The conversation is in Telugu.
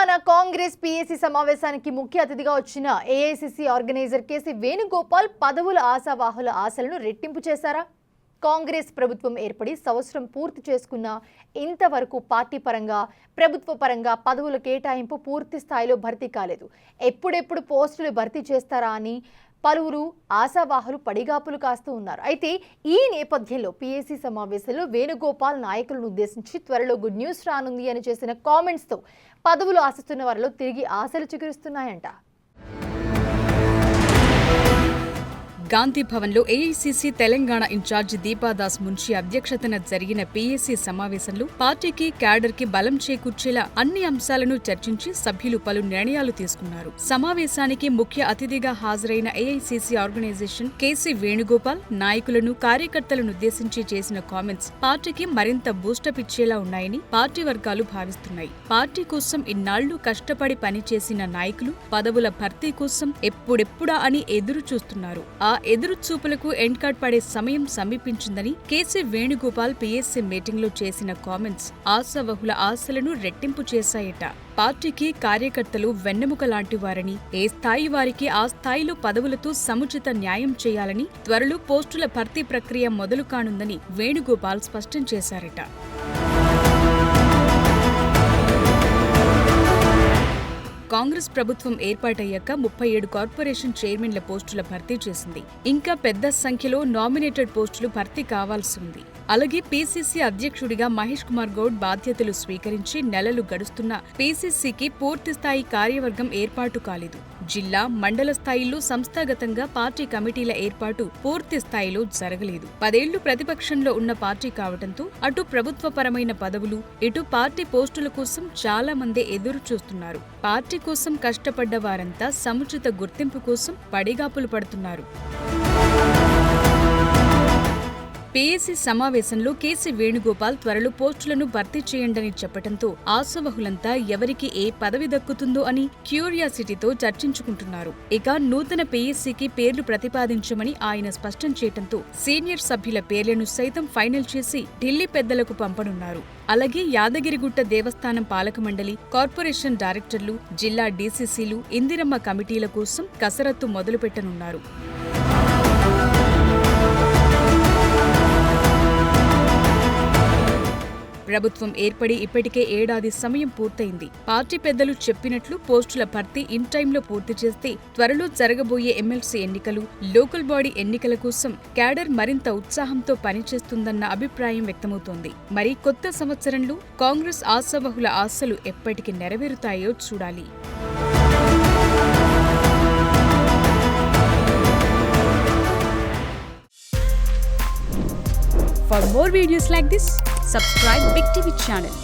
తెలంగాణ కాంగ్రెస్ పీఏసీ సమావేశానికి ముఖ్య అతిథిగా వచ్చిన ఏఐసీసీ ఆర్గనైజర్ కేసీ వేణుగోపాల్ పదవుల ఆశావాహుల ఆశలను రెట్టింపు చేశారా? కాంగ్రెస్ ప్రభుత్వం ఏర్పడి సంవత్సరం పూర్తి చేసుకున్న ఇంతవరకు పార్టీ పరంగా ప్రభుత్వ పరంగా పదవుల కేటాయింపు పూర్తి స్థాయిలో భర్తీ కాలేదు. ఎప్పుడెప్పుడు పోస్టులు భర్తీ చేస్తారా అని పలువురు ఆశావాహులు పడిగాపులు కాస్తూ ఉన్నారు. అయితే ఈ నేపథ్యంలో పీఏసీ సమావేశంలో వేణుగోపాల్ నాయకులను ఉద్దేశించి త్వరలో గుడ్ న్యూస్ రానుంది అని చేసిన కామెంట్స్తో పదవులు ఆశిస్తున్న వారిలో తిరిగి ఆశలు చిగురిస్తున్నాయంట. గాంధీ భవన్లో ఏఐసీసీ తెలంగాణ ఇన్ఛార్జి దీపాదాస్ మున్షి అధ్యక్షతన జరిగిన పీఏసీ సమావేశంలో పార్టీకి క్యాడర్కి బలం చేకూర్చేలా అన్ని అంశాలను చర్చించి సభ్యులు పలు నిర్ణయాలు తీసుకున్నారు. సమావేశానికి ముఖ్య అతిథిగా హాజరైన ఏఐసీసీ ఆర్గనైజేషన్ కేసీ వేణుగోపాల్ నాయకులను కార్యకర్తలను ఉద్దేశించి చేసిన కామెంట్స్ పార్టీకి మరింత బూస్టప్ ఇచ్చేలా ఉన్నాయని పార్టీ వర్గాలు భావిస్తున్నాయి. పార్టీ కోసం ఇన్నాళ్లు కష్టపడి పనిచేసిన నాయకులు పదవుల భర్తీ కోసం ఎప్పుడెప్పుడా అని ఎదురు చూస్తున్నారు. ఆ ఎదురు చూపులకు ఎండ్ కార్డ్ పడే సమయం సమీపించిందని కేసీ వేణుగోపాల్ పీఏసీ మీటింగ్లో చేసిన కామెంట్స్ ఆశావహుల ఆశలను రెట్టింపు చేశాయట. పార్టీకి కార్యకర్తలు వెన్నెముక లాంటి వారని, ఏ స్థాయి వారికి ఆ స్థాయిలో పదవులతో సముచిత న్యాయం చేయాలని, త్వరలో పోస్టుల భర్తీ ప్రక్రియ మొదలు కానుందని వేణుగోపాల్ స్పష్టం చేశారట. కాంగ్రెస్ ప్రభుత్వం ఏర్పాటయ్యాక 37 కార్పొరేషన్ చైర్మన్ల పోస్టుల భర్తీ చేసింది. ఇంకా పెద్ద సంఖ్యలో నామినేటెడ్ పోస్టులు భర్తీ కావాల్సి ఉంది. అలాగే పీసీసీ అధ్యక్షుడిగా మహేష్ కుమార్ గౌడ్ బాధ్యతలు స్వీకరించి నెలలు గడుస్తున్నా పీసీసీకి పూర్తిస్థాయి కార్యవర్గం ఏర్పాటు కాలేదు. జిల్లా, మండల స్థాయిల్లో సంస్థాగతంగా పార్టీ కమిటీల ఏర్పాటు పూర్తి స్థాయిలో జరగలేదు. 10 ఏళ్లు ప్రతిపక్షంలో ఉన్న పార్టీ కావడంతో అటు ప్రభుత్వపరమైన పదవులు, ఇటు పార్టీ పోస్టుల కోసం చాలా మంది ఎదురు చూస్తున్నారు. పార్టీ కోసం కష్టపడ్డ వారంతా సముచిత గుర్తింపు కోసం పడిగాపులు పడుతున్నారు. పీఏసీ సమావేశంలో కేసీ వేణుగోపాల్ త్వరలో పోస్టులను భర్తీ చేయండని చెప్పడంతో ఆశావహులంతా ఎవరికి ఏ పదవి దక్కుతుందో అని క్యూరియాసిటీతో చర్చించుకుంటున్నారు. ఇక నూతన పీఏసీకి పేర్లు ప్రతిపాదించమని ఆయన స్పష్టం చేయడంతో సీనియర్ సభ్యుల పేర్లను సైతం ఫైనల్ చేసి ఢిల్లీ పెద్దలకు పంపనున్నారు. అలాగే యాదగిరిగుట్ట దేవస్థానం పాలక మండలి, కార్పొరేషన్ డైరెక్టర్లు, జిల్లా డీసీసీలు, ఇందిరమ్మ కమిటీల కోసం కసరత్తు మొదలుపెట్టనున్నారు. ప్రభుత్వం ఏర్పడి ఇప్పటికే ఏడాది సమయం పూర్తయింది. పార్టీ పెద్దలు చెప్పినట్లు పోస్టుల భర్తీ ఇన్ టైంలో పూర్తి చేస్తే త్వరలో జరగబోయే ఎమ్మెల్సీ ఎన్నికలు, లోకల్ బాడీ ఎన్నికల కోసం క్యాడర్ మరింత ఉత్సాహంతో పనిచేస్తుందన్న అభిప్రాయం వ్యక్తమవుతోంది. మరి కొత్త సంవత్సరంలో కాంగ్రెస్ ఆశావహుల ఆశలు ఎప్పటికి నెరవేరుతాయో చూడాలి. For more videos like this, subscribe Big TV channel.